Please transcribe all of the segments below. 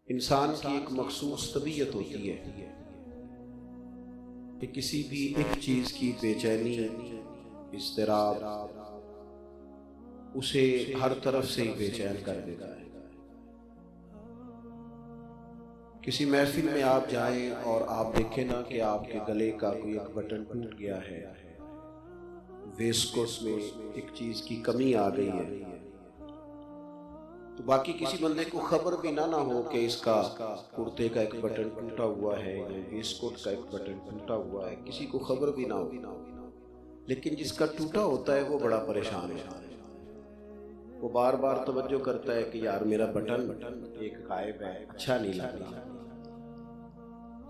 انسان کی ایک مخصوص طبیعت ہوتی ہے کہ کسی بھی ایک چیز کی بے چینی، اضطراب اسے ہر طرف سے ہی بے چین کر دیتا ہے۔ کسی محفل میں آپ جائیں اور آپ دیکھیں نا کہ آپ کے گلے کا کوئی ایک بٹن ٹوٹ گیا ہے، ویسٹ کوٹ میں ایک چیز کی کمی آ گئی ہے، تو باقی کسی بندے کو خبر بھی نہ ہو کہ اس کا کرتے کا ایک بٹن ٹوٹا ہوا ہے یا ویسٹ کوٹ کا ایک بٹن ٹوٹا ہوا ہے، کسی کو خبر بھی نہ ہو، لیکن جس کا ٹوٹا ہوتا ہے وہ بڑا پریشان ہے۔ وہ بار بار توجہ کرتا ہے کہ یار میرا بٹن ایک غائب ہے، اچھا نہیں لگ رہا۔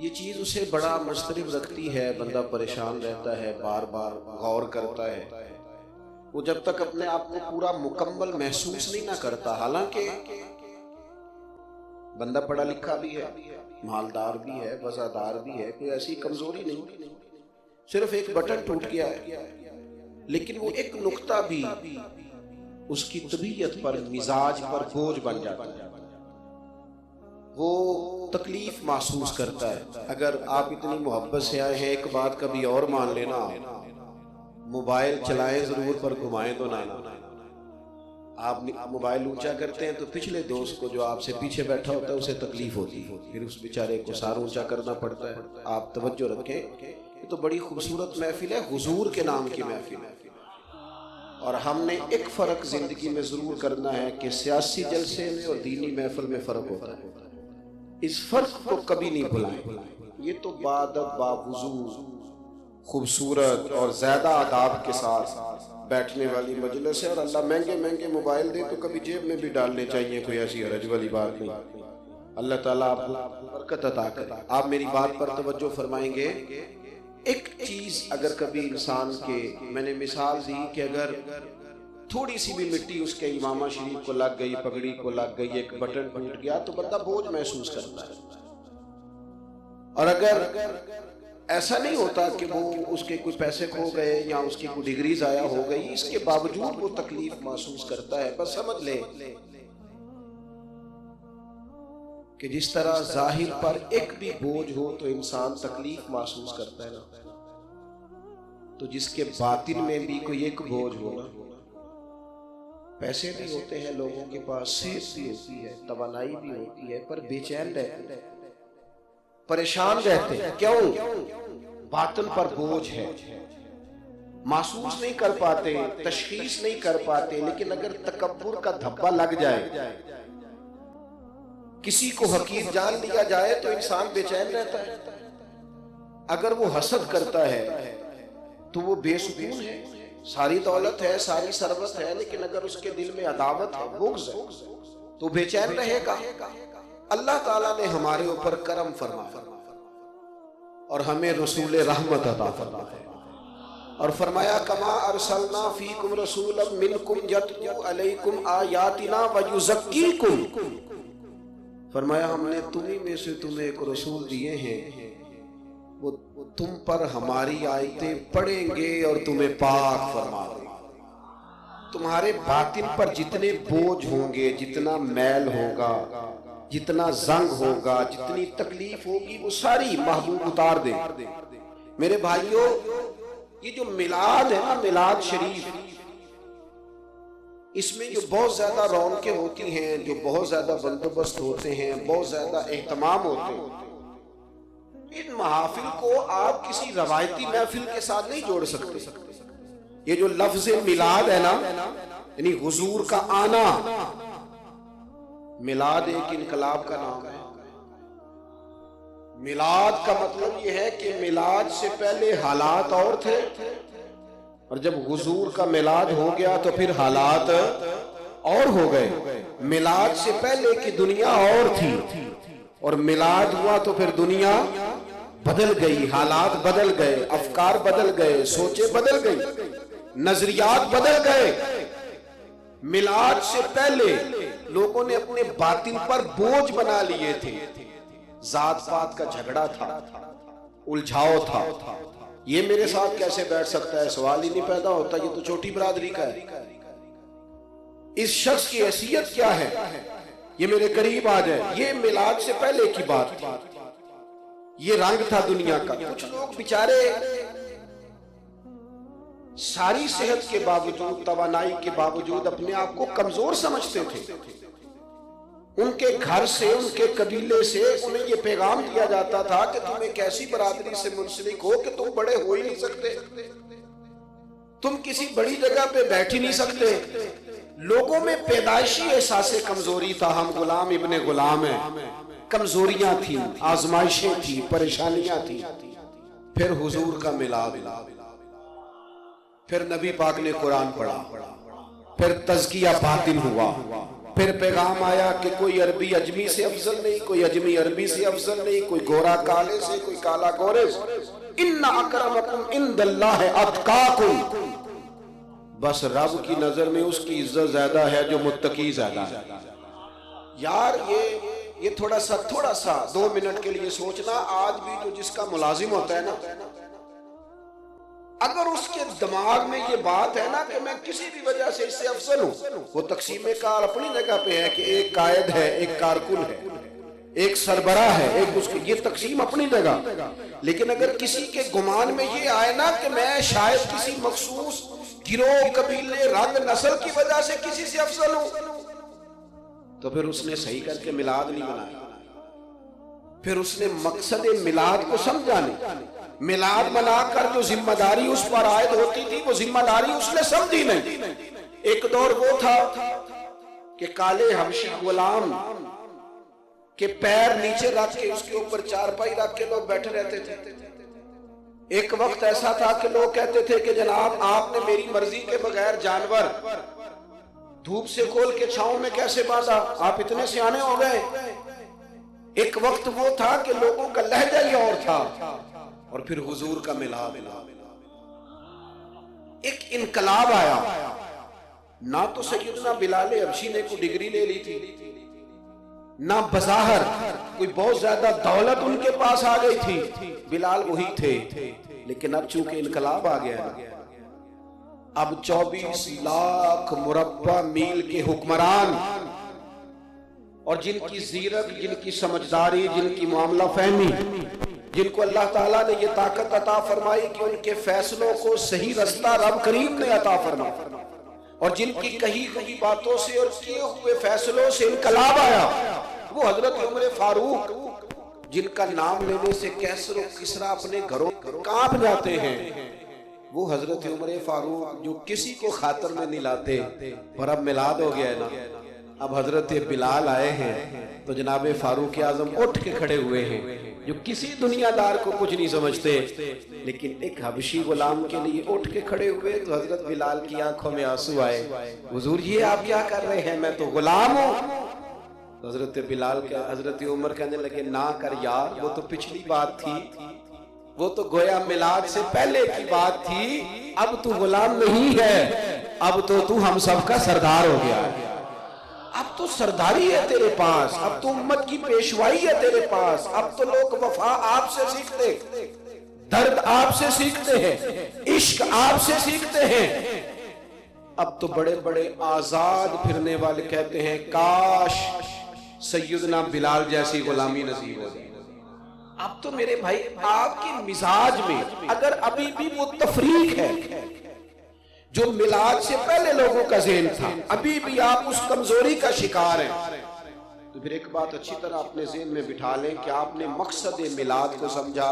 یہ چیز اسے بڑا مضطرب رکھتی ہے، بندہ پریشان رہتا ہے، بار بار غور کرتا ہے۔ وہ جب تک اپنے آپ کو پورا مکمل محسوس نہیں نہ کرتا، حالانکہ بندہ پڑھا لکھا بھی ہے، مالدار بھی ہے، وزادار بھی ہے، کوئی ایسی کمزوری نہیں، صرف ایک بٹن ٹوٹ گیا ہے، لیکن وہ ایک نقطہ بھی اس کی طبیعت پر، مزاج پر بوجھ بن جاتا ہے، وہ تکلیف محسوس کرتا ہے۔ اگر آپ اتنی محبت سے آئے ہیں، ایک بات کبھی اور مان لینا، موبائل چلائیں ضرور پر گھمائیں تو نہ۔ آپ موبائل اونچا کرتے ہیں تو پچھلے دوست کو جو آپ سے پیچھے بیٹھا ہوتا ہے اسے تکلیف ہوتی ہے، پھر اس بیچارے کو سار اونچا کرنا پڑتا ہے۔ آپ توجہ رکھیں، یہ تو بڑی خوبصورت محفل ہے، حضور کے نام کی محفل ہے، اور ہم نے ایک فرق زندگی میں ضرور کرنا ہے کہ سیاسی جلسے میں اور دینی محفل میں فرق ہوتا ہے۔ اس فرق کو کبھی نہیں بھلائیں۔ یہ تو بادب باوضو خوبصورت اور زیادہ آداب کے ساتھ بیٹھنے والی مجلس ہے، اور اللہ مہنگے مہنگے موبائل دے تو کبھی جیب میں بھی ڈالنے چاہیے، کوئی ایسی حرج والی بات نہیں۔ اللہ تعالیٰ آپ کو برکت عطا کرے۔ آپ میری بات پر توجہ فرمائیں گے۔ ایک چیز اگر کبھی انسان کے، میں نے مثال دی کہ اگر تھوڑی سی بھی مٹی اس کے امامہ شریف کو لگ گئی، پگڑی کو لگ گئی، ایک بٹن ٹوٹ گیا تو بندہ بوجھ محسوس کرتا ہے، اور اگر ایسا نہیں ہوتا کہ وہ اس کے کوئی پیسے کھو گئے یا اس کی کوئی ڈگری ضائع ہو گئی، اس کے باوجود وہ تکلیف محسوس کرتا ہے۔ بس سمجھ لیں کہ جس طرح ظاہر پر ایک بھی بوجھ ہو تو انسان تکلیف محسوس کرتا ہے نا، تو جس کے باطن میں بھی کوئی ایک بوجھ ہو نا، پیسے بھی ہوتے ہیں لوگوں کے پاس، صحت بھی ہوتی ہے، توانائی بھی ہوتی ہے، پر بے چین رہتے ہیں، پریشان رہتے ہیں۔ کیوں؟ باطن پر بوجھ ہے، محسوس نہیں کر پاتے، تشخیص نہیں کر پاتے۔ لیکن اگر تکبر کا دھبا لگ جائے، کسی کو حقیر جان لیا جائے تو انسان بے چین رہتا ہے۔ اگر وہ حسد کرتا ہے تو وہ بے سکون ہے، ساری دولت ہے، ساری ثروت ہے، لیکن اگر اس کے دل میں عداوت ہے، بغض ہے، تو بے چین رہے گا۔ اللہ تعالیٰ نے ہمارے اوپر کرم فرمایا اور ہمیں رسول رحمت عطا فرمایا، اور فرمایا کما ارسلنا فیکم رسولا منکم یتلو علیکم آیاتنا ویزکیکم، فرمایا ہم نے تمہیں میں سے تمہیں ایک رسول دیے ہیں، وہ تم پر ہماری آیتیں پڑھیں گے اور تمہیں پاک فرما دیں گے۔ تمہارے باطن پر جتنے بوجھ ہوں گے، جتنا میل ہوگا، جتنا زنگ ہوگا، جتنی تکلیف ہوگی، وہ ساری محبوب اتار دے۔ میرے بھائیوں، یہ جو میلاد ہے نا، میلاد شریف، اس میں جو بہت زیادہ رونقیں ہوتی ہیں، جو بہت زیادہ بندوبست ہوتے ہیں، بہت زیادہ اہتمام ہوتے ہیں، ان محافل کو آپ کسی روایتی محفل کے ساتھ نہیں جوڑ سکتے۔ یہ جو لفظ میلاد ہے نا، یعنی حضور کا آنا، میلاد ایک انقلاب کا نام ہے۔ میلاد کا مطلب یہ ہے کہ میلاد سے پہلے حالات اور تھے، اور جب حضور کا میلاد ہو گیا تو پھر حالات اور ہو گئے۔ میلاد سے پہلے کی دنیا اور تھی، اور میلاد ہوا تو پھر دنیا بدل گئی، حالات بدل گئے، افکار بدل گئے، سوچیں بدل گئی، نظریات بدل گئے۔ میلاد سے پہلے لوگوں نے اپنے باطن پر بوجھ بنا لیے تھے، ذات پات کا جھگڑا تھا، الجھاؤ تھا۔ یہ میرے ساتھ کیسے بیٹھ سکتا ہے، سوال ہی نہیں پیدا ہوتا، یہ تو چھوٹی برادری کا ہے۔ اس شخص کی حیثیت کیا ہے؟ یہ میرے قریب آ جائے. یہ میلاد سے پہلے کی بات تھی. یہ رنگ تھا دنیا کا. کچھ لوگ بیچارے ساری صحت کے باوجود، توانائی کے باوجود اپنے آپ کو کمزور سمجھتے تھے. ان کے گھر سے، ان کے قبیلے سے انہیں یہ پیغام دیا جاتا تھا کہ تم ایک ایسی برادری سے منسلک ہو کہ تم بڑے ہو ہی نہیں سکتے، تم کسی بڑی جگہ پہ بیٹھ ہی نہیں سکتے. لوگوں میں پیدائشی احساس کمزوری تھا. ہم غلام ابن غلام ہیں. کمزوریاں تھیں، آزمائشیں تھیں، پریشانیاں تھیں. پھر حضور کا میلاد، پھر نبی پاک نے قرآن پڑھا، پھر تزکیہ باطن ہوا، پھر پیغام آیا کہ کوئی عربی اجمی سے افضل نہیں، کوئی اجمی عربی سے افضل نہیں، کوئی گورا کالے سے، کوئی کالا گورے سے. ان اکرمکم عند اللہ اتقاکم. بس رب کی نظر میں اس کی عزت زیادہ ہے جو متقی زیادہ ہے. یار یہ تھوڑا سا 2 منٹ کے لیے سوچنا. آج بھی جو جس کا ملازم ہوتا ہے نا، اگر اس کے دماغ میں یہ بات ہے نا کہ میں کسی بھی وجہ سے اس سے افضل ہوں، وہ تقسیم کار اپنی جگہ پہ ہے کہ ایک قائد ہے، ایک کارکن ہے، ایک سربراہ ہے، ایک اس کی، یہ تقسیم اپنی جگہ. لیکن اگر کسی کے گمان میں یہ آئے نا کہ میں شاید کسی مخصوص گروہ، قبیلے، رنگ، نسل کی وجہ سے کسی سے افضل ہوں، تو پھر اس نے صحیح کر کے میلاد نہیں بنایا. پھر اس نے مقصد میلاد کو سمجھا نہیں. میلاد بنا کر جو ذمہ داری اس پر عائد ہوتی تھی، وہ ذمہ داری اس نے سمجھی نہیں. ایک دور وہ تھا کہ کالے حبشی غلام کے پیر نیچے رکھ کے اس کے اوپر چارپائی رکھ کے لوگ بیٹھے رہتے تھے. ایک وقت ایسا تھا کہ لوگ کہتے تھے کہ جناب آپ نے میری مرضی کے بغیر جانور دھوپ سے کھول کے چھاؤں میں کیسے باندھا؟ آپ اتنے سیانے ہو گئے. ایک وقت وہ تھا کہ لوگوں کا لہجہ ہی اور تھا. اور پھر حضور کا میلاد، ایک انقلاب آیا. نہ تو سیدنا بلال حبشی نے کوئی ڈگری لے لی تھی، نہ بظاہر کوئی بہت زیادہ دولت ان کے پاس آ گئی تھی. بلال وہی تھے، لیکن اب چونکہ انقلاب آ گیا، اب 24 لاکھ مربع میل کے حکمران، اور جن کی زیرت، جن کی سمجھداری، جن کی معاملہ فہمی، جن کو اللہ تعالیٰ نے یہ طاقت عطا فرمائی کہ ان کے فیصلوں کو صحیح رستہ رب کریم نے عطا فرمایا، اور جن کی کہی ہوئی باتوں سے اور کیے ہوئے فیصلوں سے انقلاب آیا، وہ حضرت عمر فاروق، جن کا نام لینے سے کیسر و کسرا اپنے گھروں کانپ جاتے ہیں. وہ حضرت عمر فاروق جو کسی کو خاطر میں نہیں لاتے. اور اب میلاد ہو گیا ہے نا، اب حضرت بلال آئے ہیں تو جناب فاروق اعظم اٹھ کے کھڑے ہوئے ہیں، جو کسی دنیا دار کو کچھ نہیں سمجھتے، لیکن ایک حبشی غلام کے لیے اٹھ کے کھڑے ہوئے تو حضرت بلال کی آنکھوں میں آنسو آئے. حضور یہ آپ کیا کر رہے ہیں؟ میں تو غلام ہوں. تو حضرت بلال کے حضرت عمر کہنے لگے نہ کر یار، وہ تو پچھلی بات تھی، وہ تو گویا میلاد سے پہلے کی بات تھی. اب تو غلام نہیں ہے، اب تو ہم سب کا سردار ہو گیا ہے. اب تو سرداری ہے تیرے پاس، اب تو امت کی پیشوائی ہے تیرے پاس. اب تو لوگ وفا آپ سے سیکھتے، درد آپ سے سیکھتے ہیں، عشق آپ سے سیکھتے ہیں. اب تو بڑے بڑے آزاد پھرنے والے کہتے ہیں کاش سیدنا بلال جیسی غلامی نصیب ہو. اب تو میرے بھائی آپ کی مزاج میں اگر ابھی بھی وہ تفریق ہے جو میلاد سے پہلے لوگوں کا ذہن تھا، ابھی بھی آپ اس کمزوری کا شکار ہیں، تو پھر ایک بات اچھی طرح اپنے ذہن میں بٹھا لیں کہ آپ نے مقصد میلاد کو سمجھا.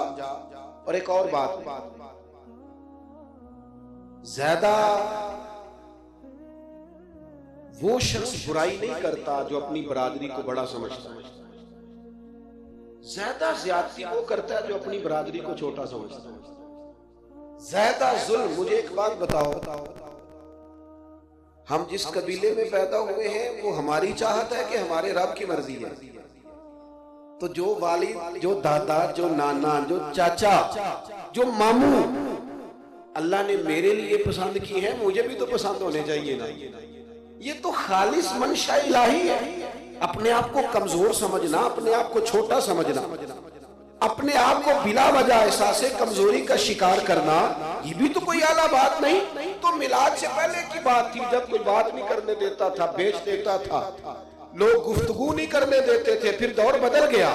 اور ایک اور بات، زیادہ وہ شخص برائی نہیں کرتا جو اپنی برادری کو بڑا سمجھتا ہے، زیادہ زیادتی وہ کرتا ہے جو اپنی برادری کو چھوٹا سمجھتا ہے. زیادہ ظلم، مجھے ایک بات بتاؤ، ہم جس قبیلے میں پیدا ہوئے ہیں وہ ہماری چاہت ہے کہ ہمارے رب کی مرضی ہے؟ تو جو والد، جو دادا، جو نانا، جو چاچا، جو ماموں اللہ نے میرے لیے پسند کی ہے، مجھے بھی تو پسند ہونے چاہیے نا. یہ تو خالص منشا الہی ہے. اپنے آپ کو کمزور سمجھنا، اپنے آپ کو چھوٹا سمجھنا، اپنے آپ کو بلا وجہ احساس کمزوری کا شکار کرنا، یہ بھی تو کوئی اعلیٰ بات نہیں. تو میلاد سے پہلے کی بات تھی، جب کوئی بات نہیں کرنے دیتا تھا، بیچ دیتا تھا. لوگ گفتگو نہیں کرنے دیتے تھے، پھر دور بدل گیا،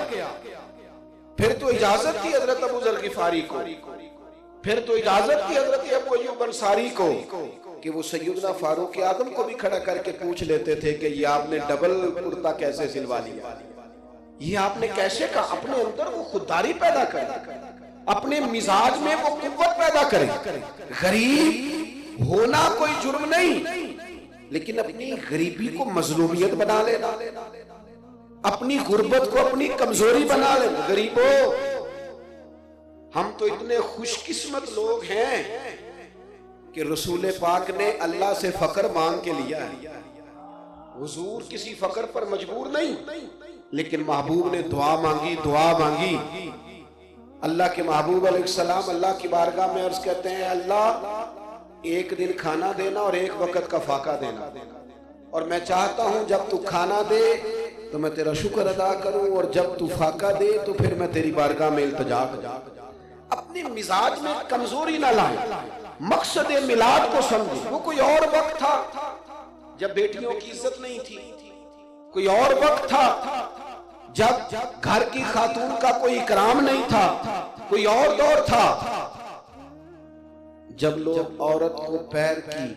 پھر تو اجازت تھی حضرت ابو ذر غفاری کو، پھر تو اجازت تھی حضرت ابو ایوب انصاری کو کہ وہ سیدنا فاروق اعظم کو بھی کھڑا کر کے پوچھ لیتے تھے کہ یہ آپ نے ڈبل کرتا کیسے سلوا لیا، یہ آپ نے کیسے کہا؟ اپنے اندر وہ خودداری پیدا کرے، اپنے مزاج میں وہ قوت پیدا کرے۔ غریب ہونا کوئی جرم نہیں، لیکن اپنی غریبی کو مظلومیت بنا لینا، اپنی غربت کو اپنی کمزوری بنا لینا۔ غریبوں، ہم تو اتنے خوش قسمت لوگ ہیں کہ رسول پاک نے اللہ سے فقر مانگ کے لیا ہے۔ حضور کسی فقر پر مجبور نہیں، لیکن محبوب نے دعا مانگی۔ اللہ کے محبوب علیہ السلام اللہ کی بارگاہ میں عرض کرتے ہیں، اللہ ایک دن کھانا دینا اور ایک وقت کا فاقہ دینا، اور میں چاہتا ہوں جب تو کھانا دے تو میں تیرا شکر ادا کروں، اور جب تو فاقہ دے تو پھر میں تیری بارگاہ میں التجا کروں۔ اپنے مزاج میں کمزوری نہ لائیں، مقصد میلاد کو سمجھیں۔ وہ کوئی اور وقت تھا جب بیٹیوں کی عزت نہیں تھی، کوئی اور وقت تھا جب گھر کی خاتون کا کوئی اکرام نہیں تھا، کوئی اور دور تھا جب لوگ عورت کو پیر کی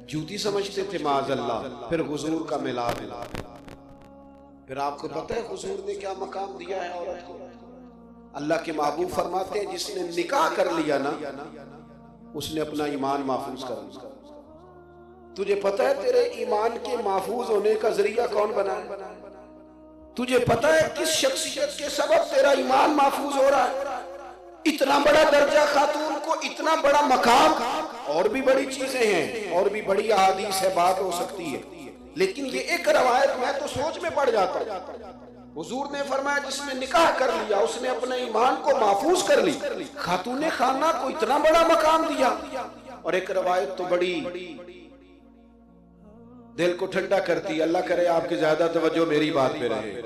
جوتی سمجھتے تھے معاذ اللہ، پھر حضور کا میلاد۔ پھر آپ کو پتہ ہے حضور نے کیا مقام دیا ہے عورت کو؟ اللہ کے محبوب فرماتے ہیں جس نے نکاح کر لیا نا، اس نے اپنا ایمان محفوظ کر لیا۔ تجھے پتہ ہے تیرے ایمان کے محفوظ ہونے کا ذریعہ کون بنا ہے؟ تجھے پتہ ہے کس شخصیت کے سبب تیرا ایمان محفوظ ہو رہا ہے؟ اتنا بڑا درجہ خاتون کو، اتنا بڑا مقام، اور بھی بڑی چیزیں ہیں، اور بھی بڑی احادیث ہے، بات ہو سکتی ہے، لیکن یہ ایک روایت میں تو سوچ میں پڑ جاتا ہوں۔ حضور نے فرمایا جس نے نکاح کر لیا اس نے اپنے ایمان کو محفوظ کر لی، خاتون خانہ کو اتنا بڑا مقام دیا۔ اور ایک روایت تو بڑی دل کو ٹھنڈا کرتی، اللہ کرے آپ کی زیادہ توجہ میری بات پہ رہے۔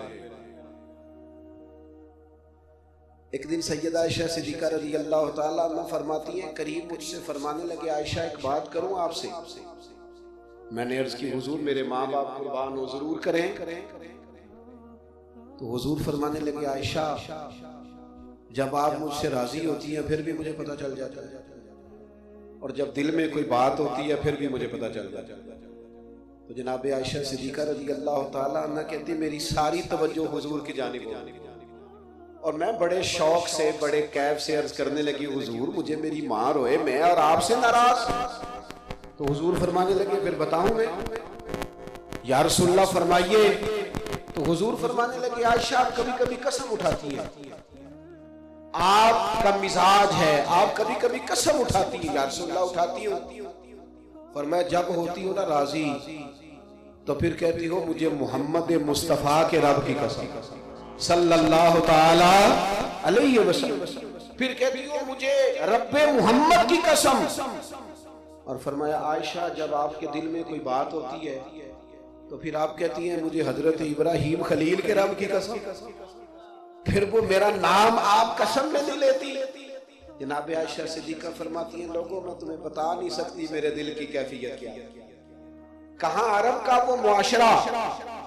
ایک دن سیدہ عائشہ صدیقہ رضی اللہ تعالیٰ عنہ فرماتی ہیں، قریب مجھ سے فرمانے لگے، عائشہ ایک بات کروں آپ سے؟ میں نے عرض کی حضور میرے ماں باپ قربان ہو، ضرور کریں۔ تو حضور فرمانے لگے، عائشہ جب آپ مجھ سے راضی ہوتی ہیں پھر بھی مجھے پتہ چل جاتا ہے، اور جب دل میں کوئی بات ہوتی ہے پھر بھی مجھے پتہ چل جاتا ہے۔ تو جناب عائشہ صدیقہ رضی اللہ تعالیٰ عنہ کہتی میری ساری توجہ حضور کی جانب ہو، اور میں بڑے شوق سے، بڑے کیف سے عرض کرنے لگی، حضور مجھے میری ماں روئے، میں اور آپ سے ناراض۔ تو حضور فرمانے لگے پھر بتاؤں میں؟ یا رسول اللہ فرمائیے۔ تو حضور فرمانے لگے، عائشہ آپ کبھی کبھی قسم اٹھاتی ہیں، آپ کا مزاج ہے، آپ کبھی کبھی قسم اٹھاتی ہیں۔ یا رسول اللہ اٹھاتی ہوں؟ فرمایا جب ہوتی ہو نا راضی تو پھر کہتی ہو مجھے محمد مصطفیٰ کے رب کی قسم صلی اللہ تعالی علیہ وسلم، پھر کہتی ہو مجھے رب محمد کی قسم۔ اور فرمایا عائشہ جب آپ کے دل میں کوئی بات ہوتی ہے تو پھر آپ کہتی ہیں مجھے حضرت ابراہیم خلیل کے رب کی قسم، پھر وہ میرا نام آپ قسم میں نہیں لیتی۔ جناب عائشہ صدیقہ فرماتی ہیں لوگوں میں تمہیں بتا نہیں سکتی میرے دل کی کیفیت کیا ہے۔ کہاں عرب کا وہ معاشرہ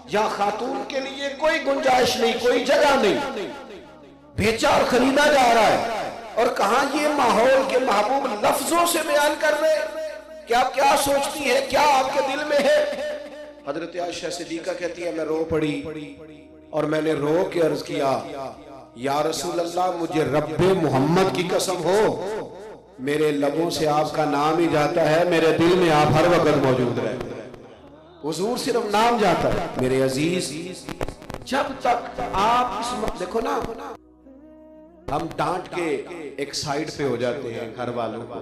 جہاں خاتون کے لیے کوئی گنجائش نہیں، کوئی جگہ نہیں، بیچا اور خریدا جا رہا ہے، اور کہاں یہ ماحول کے محبوب لفظوں سے بیان کر رہے کہ آپ کیا سوچتی ہیں، کیا آپ کے دل میں ہے۔ حضرت عائشہ صدیقہ کہتی ہے میں رو پڑی، اور میں نے رو کے عرض کیا یا رسول اللہ مجھے رب محمد کی قسم ہو، میرے لبوں سے آپ کا نام ہی جاتا ہے، میرے دل میں آپ ہر وقت موجود رہتے ہیں۔ حضور صرف نام جاتا ہے۔ میرے عزیز جب تک آپ اس دیکھو نا، ہم ڈانٹ کے ایک سائیڈ پہ ہو جاتے ہیں گھر والوں کو۔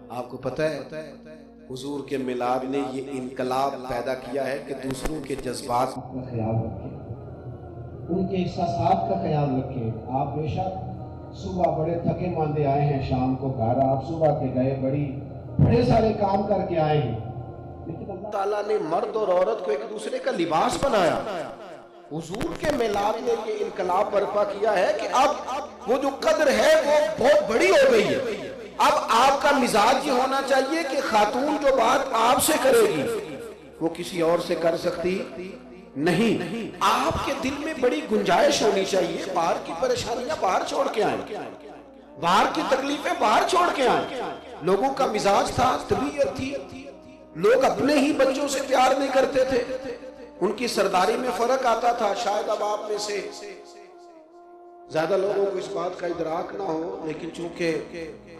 آپ کو پتہ ہے حضور کے میلاد نے یہ انقلاب پیدا کیا ہے کہ دوسروں کے جذبات کا خیال رکھیں، ان کے احساسات کا خیال رکھیں۔ آپ بے شک صبح بڑے تھکے ماندے آئے ہیں، شام کو گھر آپ صبح کے گئے، بڑے سارے کام کر کے آئے ہیں، لیکن اللہ تعالیٰ نے مرد اور عورت کو ایک دوسرے کا لباس بنایا۔ حضور کے میلاد نے یہ انقلاب برپا کیا ہے کہ اب وہ جو قدر ہے وہ بہت بڑی ہو گئی ہے۔ اب آپ کا مزاج یہ ہونا چاہیے کہ خاتون جو بات آپ سے کرے گی وہ کسی اور سے کر سکتی نہیں، آپ کے دل میں بڑی گنجائش ہونی چاہیے، باہر کی پریشانیاں باہر چھوڑ کے آئیں، باہر کی تکلیفیں باہر چھوڑ کے آئیں۔ لوگوں کا مزاج تھا، طبیعت تھی، لوگ اپنے ہی بچوں سے پیار نہیں کرتے تھے، ان کی سرداری میں فرق آتا تھا۔ شاید اب آپ میں سے زیادہ لوگوں کو اس بات کا ادراک نہ ہو، لیکن چونکہ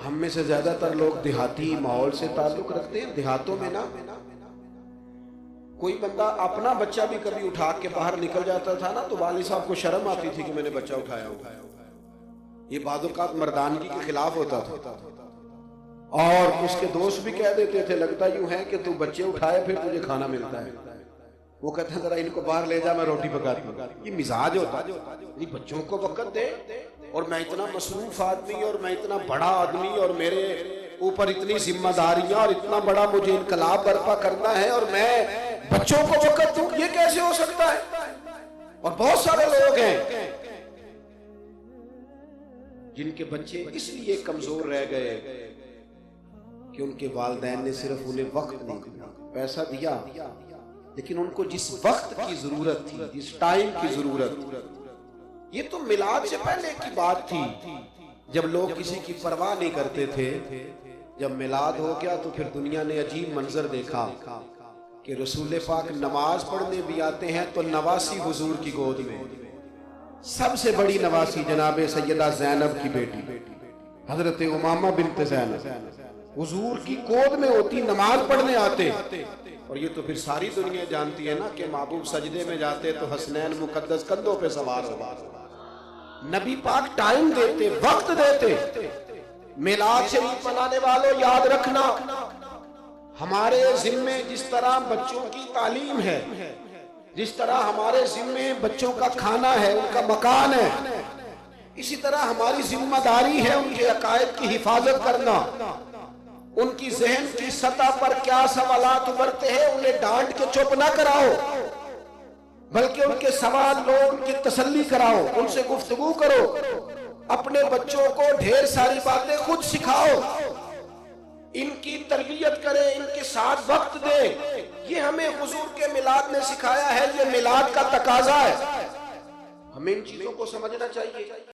ہم میں سے زیادہ تر لوگ دیہاتی ماحول سے تعلق رکھتے ہیں، دیہاتوں میں نا کوئی بندہ اپنا بچہ بھی کبھی اٹھا کے باہر نکل جاتا تھا نا تو والد صاحب کو شرم آتی تھی کہ میں نے بچہ اٹھایا ہوا۔ یہ بعض اوقات مردانگی کے خلاف ہوتا تھا، اور اس کے دوست بھی کہہ دیتے تھے لگتا یوں ہے کہ تو بچے اٹھائے پھر تجھے کھانا ملتا ہے۔ وہ کہتے ہیں ذرا ان کو باہر لے جا، میں روٹی پکاتی ہوں۔ یہ مزاج ہوتا ہے، بچوں کو وقت دے، اور میں اتنا مصروف آدمی اور میں اتنا بڑا آدمی اور میرے اوپر اتنی ذمہ داریاں اور اتنا بڑا مجھے انقلاب برپا کرنا ہے اور میں بچوں کو وقت دوں، یہ کیسے ہو سکتا ہے؟ اور بہت سارے لوگ ہیں جن کے بچے اس لیے کمزور رہ گئے کہ ان کے والدین نے صرف انہیں وقت نہیں دیا، پیسہ دیا، لیکن ان کو جس وقت کی ضرورت تھی، جس ٹائم کی ضرورت، یہ تو میلاد سے پہلے کی بات تھی جب لوگ کسی کی پرواہ نہیں کرتے تھے۔ جب میلاد ہو گیا تو پھر دنیا نے عجیب منظر دیکھا کہ رسول پاک نماز پڑھنے بھی آتے ہیں تو نواسی حضور کی گود میں، سب سے بڑی نواسی جناب سیدہ زینب کی بیٹی حضرت امامہ بنت زینب حضور کی گود میں ہوتی، نماز پڑھنے آتے۔ اور یہ تو پھر ساری دنیا جانتی ہے نا کہ محبوب سجدے میں جاتے تو حسنین مقدس کندھوں پہ سوار ہو۔ نبی پاک ٹائم دیتے، وقت دیتے۔ میلاد شریف منانے والوں یاد رکھنا، ہمارے ذمے جس طرح بچوں کی تعلیم ہے، جس طرح ہمارے ذمے بچوں کا کھانا ہے، ان کا مکان ہے، اسی طرح ہماری ذمہ داری ہے ان کے عقائد کی حفاظت کرنا۔ ان کی ذہن کی سطح پر کیا سوالات ابھرتے ہیں انہیں ڈانٹ کے چپ نہ کراؤ، بلکہ ان کے سوال لو، ان کی تسلی کراؤ، ان سے گفتگو کرو، اپنے بچوں کو ڈھیر ساری باتیں خود سکھاؤ، ان کی تربیت کریں، ان کے ساتھ وقت دیں۔ یہ ہمیں حضور کے میلاد نے سکھایا ہے، یہ میلاد کا تقاضا ہے، ہمیں ان چیزوں کو سمجھنا چاہیے۔